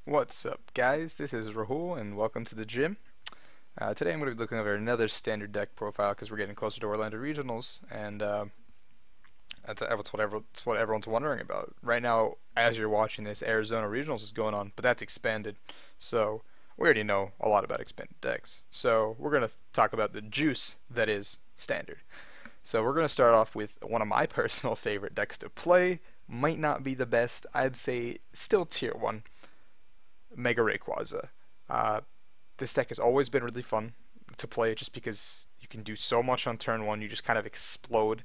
What's up, guys? This is Rahul, and welcome to the gym. Today I'm going to be looking over another standard deck profile because we're getting closer to Orlando Regionals, and that's what everyone's wondering about. Right now, as you're watching this, Arizona Regionals is going on, but that's expanded, so we already know a lot about expanded decks. So we're going to talk about the juice that is standard. So we're going to start off with one of my personal favorite decks to play. Might not be the best, I'd say still tier 1. Mega Rayquaza. Uh, this deck has always been really fun to play just because you can do so much on turn 1, you just kind of explode.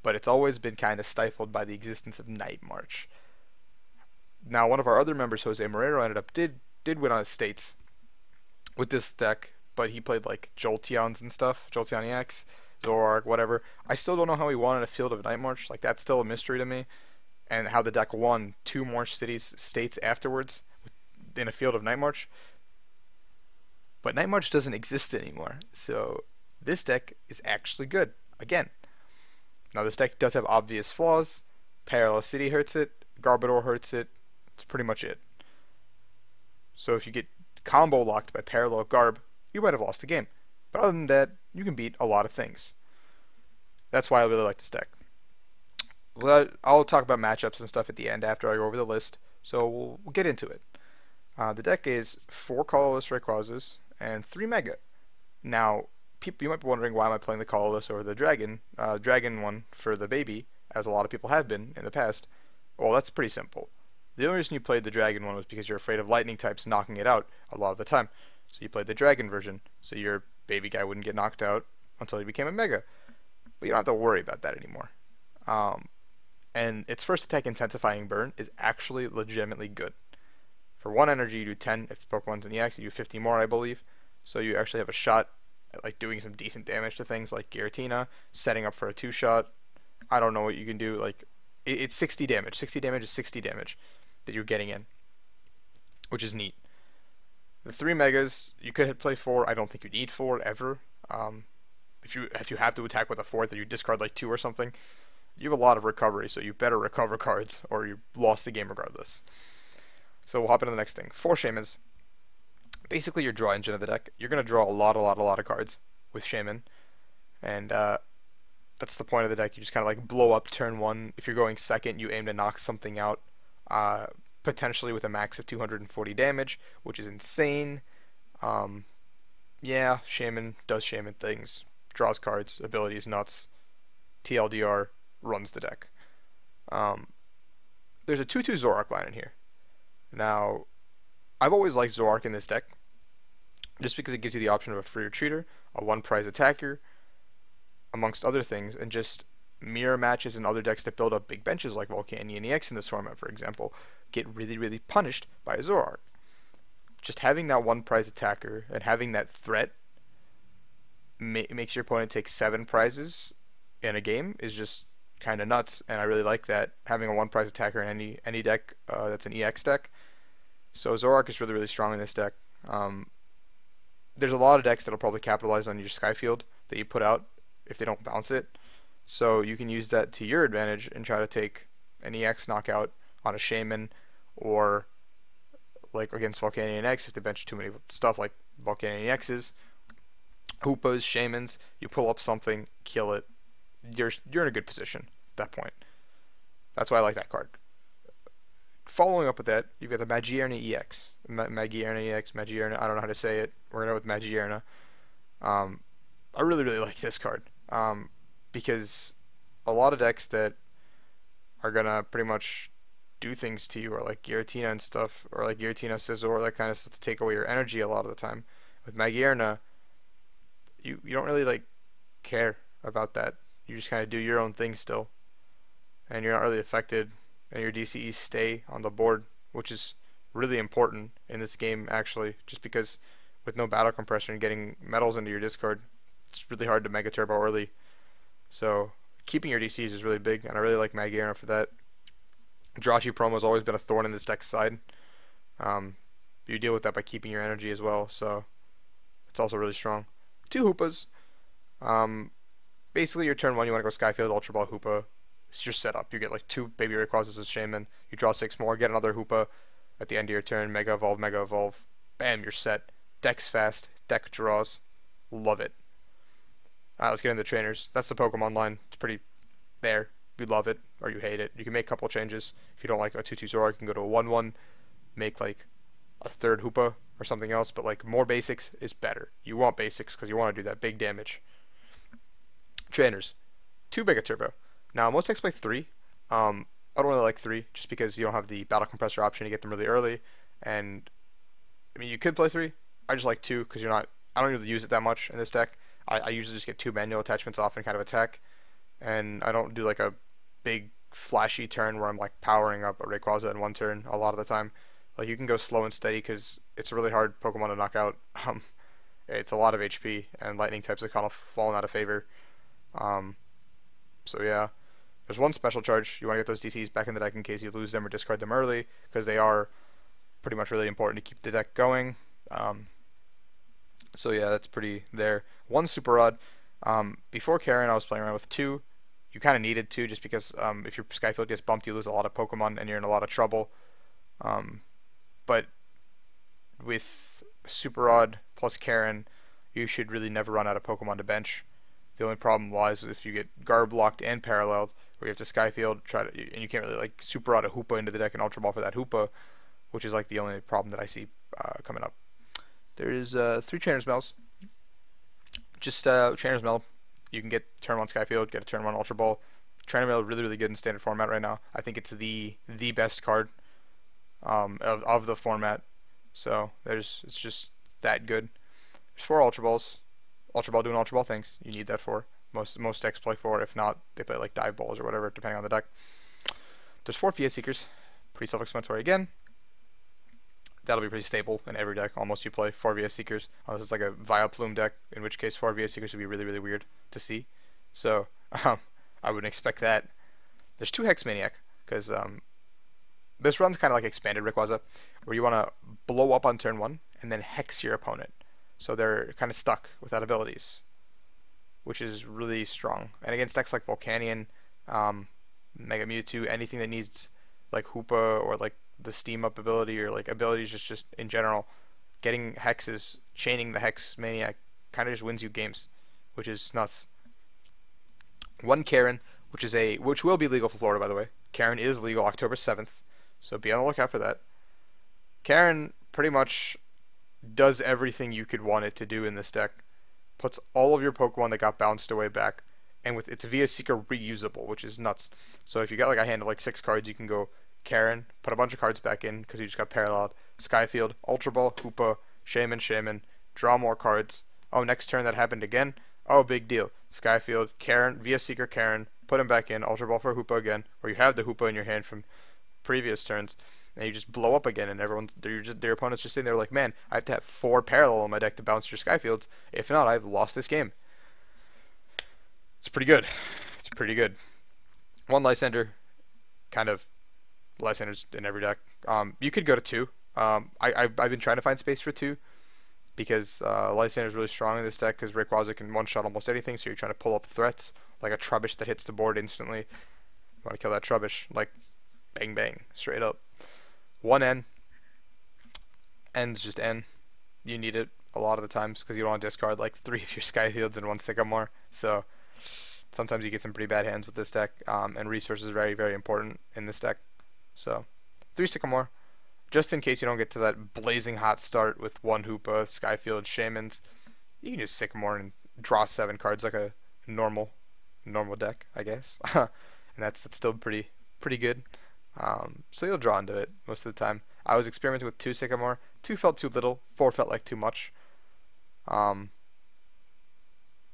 But it's always been kind of stifled by the existence of Night March. Now, one of our other members, Jose Morero, ended up did win on his states with this deck, but he played like Jolteons and stuff, Jolteon EX, Zoroark, whatever. I still don't know how he won in a field of Night March. Like, that's still a mystery to me. And how the deck won 2 more states afterwards in a field of Night March. But Night March doesn't exist anymore, so this deck is actually good. Again, now this deck does have obvious flaws. Parallel City hurts it, Garbodor hurts it. That's pretty much it. So if you get combo locked by Parallel Garb, you might have lost the game. But other than that, you can beat a lot of things. That's why I really like this deck. Well, I'll talk about matchups and stuff at the end after I go over the list, so we'll get into it. The deck is 4 colorless Rayquazas and 3 Mega. Now, you might be wondering, why am I playing the colorless over the Dragon one for the baby, as a lot of people have been in the past? Well, that's pretty simple. The only reason you played the Dragon one was because you're afraid of lightning types knocking it out a lot of the time. So you played the Dragon version, so your baby guy wouldn't get knocked out until he became a Mega. But you don't have to worry about that anymore. And its first attack intensifying burn is actually legitimately good. For 1 energy, you do 10. If the Pokemon's in the EX, you do 50 more, I believe. So you actually have a shot at like doing some decent damage to things like Giratina, setting up for a 2-shot. I don't know what you can do. Like, it's 60 damage. 60 damage is 60 damage that you're getting in, which is neat. The 3 Megas, you could play 4. I don't think you need 4 ever. If you have to attack with a 4th, or you discard like 2 or something, you have a lot of recovery, so you better recover cards, or you lost the game regardless. So we'll hop into the next thing. 4 Shamans. Basically your draw engine of the deck. You're going to draw a lot of cards with Shaman. And that's the point of the deck. You just kind of like blow up turn 1. If you're going second, you aim to knock something out, potentially with a max of 240 damage, which is insane. Yeah, Shaman does Shaman things. Draws cards, abilities, nuts. TLDR runs the deck. There's a 2/2 Zoroark line in here. Now, I've always liked Zoroark in this deck, just because it gives you the option of a free retreater, a 1-prize attacker, amongst other things, and just mirror matches in other decks that build up big benches like Volcanion EX in this format, for example, get really punished by a Zoroark. Just having that 1-prize attacker and having that threat makes your opponent take 7 prizes in a game is just kind of nuts, and I really like that, having a 1-prize attacker in any deck that's an EX deck. So Zoroark is really strong in this deck. There's a lot of decks that'll probably capitalize on your Skyfield that you put out if they don't bounce it, so you can use that to your advantage and try to take an EX knockout on a Shaman, or like against Volcanion X if they bench too many stuff like Volcanion X's, Hoopas, Shamans. You pull up something, kill it. You're in a good position at that point. That's why I like that card. Following up with that, you've got the Magierna EX. Magierna EX, Magierna, I don't know how to say it. We're going to go with Magierna. I really like this card. Because a lot of decks that are going to pretty much do things to you, or like Giratina and stuff, or like Giratina Scizor, that kind of stuff, to take away your energy a lot of the time. With Magierna, you don't really like care about that. You just kind of do your own thing still, and you're not really affected, and your DCEs stay on the board, which is really important in this game, actually, just because with no battle compression, getting metals into your discard, it's really hard to Mega Turbo early. So keeping your DCs is really big, and I really like Magierna for that. Jirachi promo has always been a thorn in this deck's side. You deal with that by keeping your energy as well, so it's also really strong. 2 Hoopas. Basically, your turn 1, you want to go Skyfield, Ultra Ball, Hoopa. It's your setup. You get like 2 Baby Rayquazas as Shaman. You draw 6 more, get another Hoopa. at the end of your turn, Mega Evolve, bam, you're set. Deck's fast, deck draws, love it. Alright, let's get into the trainers. That's the Pokemon line. It's pretty there. You love it or you hate it. You can make a couple changes. If you don't like a 2-2 Zora, you can go to a 1-1, make like a third Hoopa or something else, but like more basics is better. You want basics because you want to do that big damage. Trainers. 2 Mega Turbo. Now, most decks play 3. I don't really like 3 just because you don't have the Battle Compressor option to get them really early. And, I mean, you could play 3. I just like 2 because I don't really use it that much in this deck. I usually just get 2 manual attachments off and kind of attack. And I don't do like a big flashy turn where I'm like powering up a Rayquaza in one turn a lot of the time. Like you can go slow and steady because it's a really hard Pokemon to knock out. It's a lot of HP and lightning types have kind of fallen out of favor. Um, so yeah, there's one special charge. You want to get those DCs back in the deck in case you lose them or discard them early because they are pretty much really important to keep the deck going. So yeah, that's pretty there. One Super Rod. Before Karen, I was playing around with 2. You kind of needed 2 just because if your Skyfield gets bumped, you lose a lot of Pokemon and you're in a lot of trouble. But with Super Rod plus Karen, you should really never run out of Pokemon to bench. The only problem lies if you get Garb locked and paralleled, where you have to Skyfield, and you can't really like Super Rod a Hoopa into the deck and Ultra Ball for that Hoopa, which is like the only problem that I see coming up. There is 3 Trainer Smells. Just Trainer Smell. You can get turn 1 Skyfield, get a turn 1 Ultra Ball. Trainer Mail really really good in standard format right now. I think it's the best card of the format. So it's just that good. There's 4 Ultra Balls. Ultra Ball doing Ultra Ball things. You need that for most decks play 4. If not, they play like dive balls or whatever, depending on the deck. There's 4 VS Seekers. Pretty self-explanatory again. That'll be pretty stable in every deck. Almost you play 4 VS Seekers. Unless it's like a Vileplume deck, in which case 4 VS Seekers would be really really weird to see. So I wouldn't expect that. There's 2 Hex Maniac because this run's kind of like expanded Rayquaza, where you want to blow up on turn 1 and then hex your opponent, so they're kind of stuck without abilities, which is really strong. And against decks like Volcanion, Mega Mewtwo, anything that needs like Hoopa or like the Steam Up ability or like abilities just in general, getting hexes, chaining the Hex Maniac kind of just wins you games, which is nuts. 1 Karen, which will be legal for Florida, by the way. Karen is legal October 7th, so be on the lookout for that. Karen pretty much does everything you could want it to do in this deck. Puts all of your Pokemon that got bounced away back, and with it's VS Seeker reusable, which is nuts. So if you got like a hand of like 6 cards, you can go Karen, put a bunch of cards back in because you just got paralleled. Skyfield, Ultra Ball, Hoopa, Shaman, draw more cards. Oh, next turn that happened again. Oh, big deal. Skyfield, Karen, VS Seeker, Karen, put him back in. Ultra Ball for Hoopa again, or you have the Hoopa in your hand from previous turns, and you just blow up again, and their opponent's just sitting there like, man, I have to have 4 parallel in my deck to bounce your Skyfields. If not, I've lost this game. It's pretty good. It's pretty good. 1 Lysander, kind of Lysander's in every deck. You could go to 2. I've been trying to find space for 2 because Lysander's really strong in this deck because Rayquaza can one-shot almost anything, so you're trying to pull up threats, like a Trubbish that hits the board instantly. You want to kill that Trubbish, like, bang bang, straight up. 1 N. N's just N. You need it a lot of the times because you don't want to discard like 3 of your Skyfields and 1 Sycamore, so sometimes you get some pretty bad hands with this deck, and resource is very, very important in this deck. So, 3 Sycamore, just in case you don't get to that blazing hot start with 1 Hoopa, Skyfield, Shamans. You can just Sycamore and draw 7 cards like a normal deck, I guess. And that's still pretty good. So you'll draw into it most of the time. I was experimenting with 2 Sycamore. 2 felt too little. 4 felt like too much. 3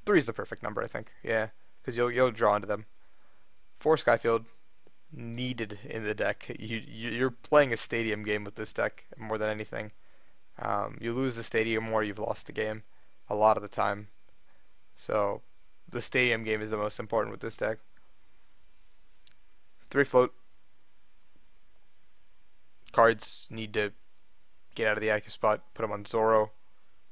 is the perfect number, I think. Yeah, because you'll draw into them. 4 Skyfield, needed in the deck. You're playing a stadium game with this deck more than anything. You lose the stadium or you've lost the game a lot of the time. So the stadium game is the most important with this deck. 3 Float. Cards need to get out of the active spot. Put them on Zoro.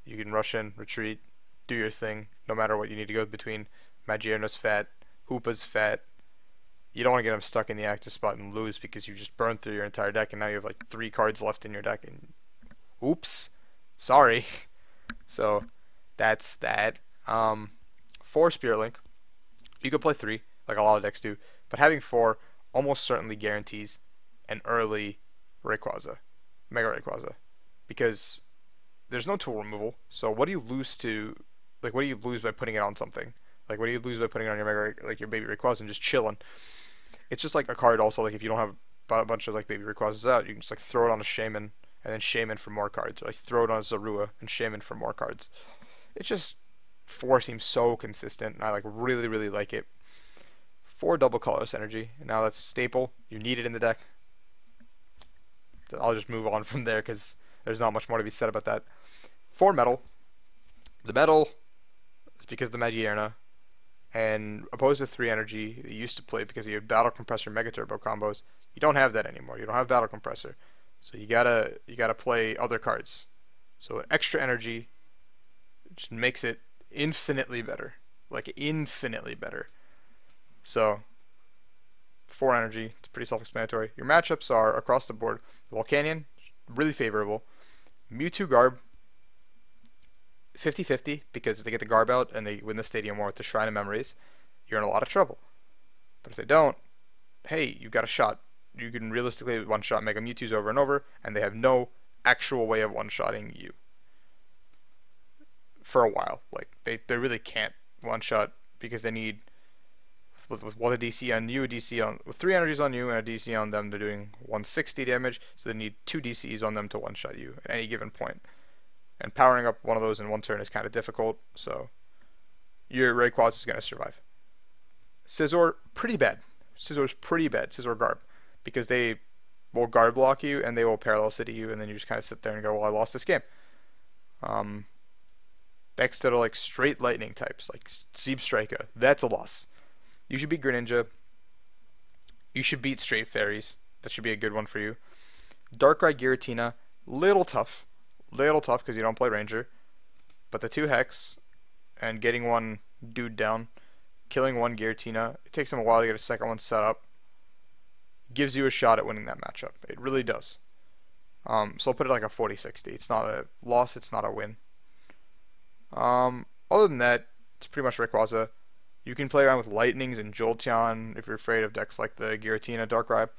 You can rush in, retreat, do your thing, no matter what you need to go between. Magierna's fat, Hoopa's fat, you don't want to get them stuck in the active spot and lose because you just burned through your entire deck and now you have like 3 cards left in your deck and oops, sorry. So that's that. 4 Spirit Link. You could play 3, like a lot of decks do, but having 4 almost certainly guarantees an early Rayquaza, Mega Rayquaza, because there's no tool removal. So what do you lose to, like, what do you lose by putting it on something? Like, what do you lose by putting it on your Mega, like your baby Rayquaza and just chilling? It's just like a card. Also, like if you don't have a bunch of like baby Rayquazas out, you can just like throw it on a Shaman and then Shaman for more cards, or like throw it on a Zorua and Shaman for more cards. It's just 4 seems so consistent, and I like really like it. 4 double colorless energy. Now that's a staple. You need it in the deck. I'll just move on from there because there's not much more to be said about that. 4 metal. The metal is because of the Magierna, and opposed to 3 energy that you used to play because you had Battle Compressor Mega Turbo combos. You don't have that anymore. You don't have Battle Compressor, so you gotta play other cards. So an extra energy just makes it infinitely better, like infinitely better. So 4 energy, it's pretty self-explanatory. Your matchups are across the board. Volcanion, really favorable. Mewtwo Garb, 50-50, because if they get the Garb out and they win the Stadium War with the Shrine of Memories, you're in a lot of trouble. But if they don't, hey, you got a shot. You can realistically one-shot Mega Mewtwo's over and over, and they have no actual way of one-shotting you. For a while. Like, they really can't one-shot because they need, with a DC on you, a DC on, with 3 energies on you and a DC on them, they're doing 160 damage, so they need 2 DCs on them to one-shot you at any given point. And powering up one of those in one turn is kind of difficult, so your Rayquaza is going to survive. Scizor, pretty bad. Scizor's pretty bad, Scizor Garb, because they will Guard block you and they will Parallel City you, and then you just kind of sit there and go, well, I lost this game. Decks that are like straight lightning types, like Seep Striker, that's a loss. You should beat Greninja. You should beat Straight Fairies. That should be a good one for you. Darkrai Giratina, little tough because you don't play Ranger. But the 2 Hex and getting one dude down, killing one Giratina, it takes them a while to get a second one set up. Gives you a shot at winning that matchup. It really does. So I'll put it like a 40-60. It's not a loss, it's not a win. Other than that, it's pretty much Rayquaza. You can play around with Lightnings and Jolteon if you're afraid of decks like the Giratina Darkrai,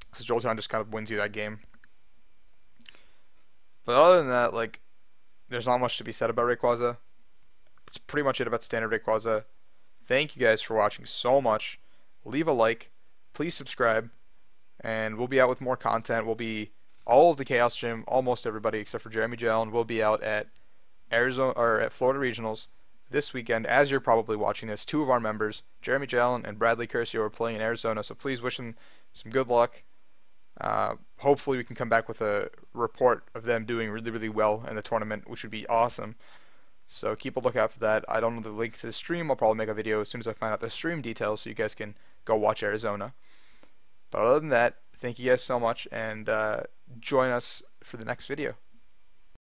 because Jolteon just kind of wins you that game. But other than that, like, there's not much to be said about Rayquaza. That's pretty much it about standard Rayquaza. Thank you guys for watching so much. Leave a like, please subscribe, and we'll be out with more content. We'll be all of the Chaos Gym, almost everybody except for Jeremy Jalen, will be out at Arizona or at Florida Regionals this weekend. As you're probably watching this, 2 of our members, Jeremy Jalen and Bradley Curcio, are playing in Arizona, so please wish them some good luck. Hopefully we can come back with a report of them doing really well in the tournament, which would be awesome. So keep a lookout for that. I don't know the link to the stream. I'll probably make a video as soon as I find out the stream details so you guys can go watch Arizona. But other than that, thank you guys so much, and join us for the next video.